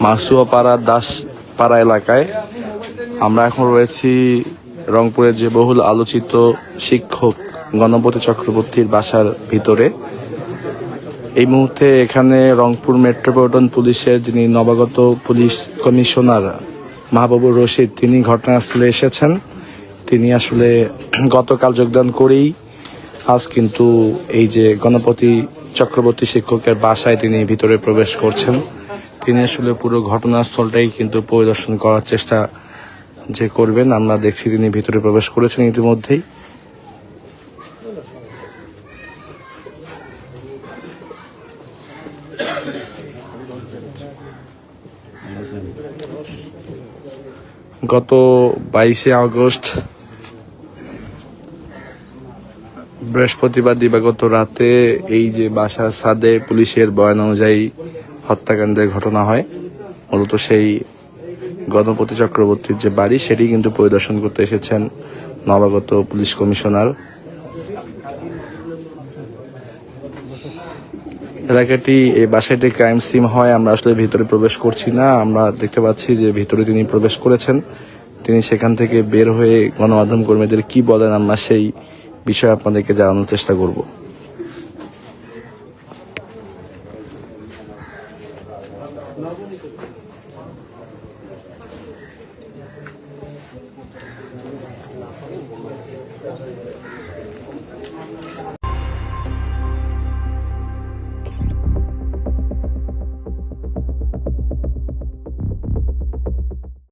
মাসুয়াপাড়া দাসপাড়া এলাকায় আমরা এখন রয়েছি রংপুরের যে বহুল আলোচিত শিক্ষক গণপতি চক্রবর্তীর বাসার ভিতরে। এই মুহূর্তে এখানে রংপুর মেট্রোপলিটন পুলিশের যিনি নবাগত পুলিশ কমিশনার মাহবুবুর রশিদ তিনি ঘটনাস্থলে এসেছেন। তিনি আসলে গতকাল যোগদান করেই আজ কিন্তু এই যে গণপতি চক্রবর্তী শিক্ষকের বাসায় তিনি ভিতরে প্রবেশ করছেন। তিনি আসলে পুরো ঘটনাস্থলটাই কিন্তু পরিদর্শন করার চেষ্টা যে করবেন। আমরা দেখছি তিনি ভিতরে প্রবেশ করেছেন ইতিমধ্যেই। গত 22শে আগস্ট বৃহস্পতিবার দিবাগত রাতে এই যে বাসার ছাদে পুলিশের বয়ান অনুযায়ী হত্যাকাণ্ডের ঘটনা হয়। মূলত সেই গণপতি চক্রবর্তীর যে বাড়ি সেটি কিন্তু পরিদর্শন করতে এসেছেন নবাগত পুলিশ কমিশনার। এলাকাটি এই বাসাটি ক্রাইম সিন হয়। আমরা আসলে ভিতরে প্রবেশ করছি না। আমরা দেখতে পাচ্ছি যে ভিতরে তিনি প্রবেশ করেছেন। তিনি সেখান থেকে বের হয়ে গণমাধ্যম কর্মীদের কি বলেন আমরা সেই বিষয়ে আপনাদেরকে জানানোর চেষ্টা করব।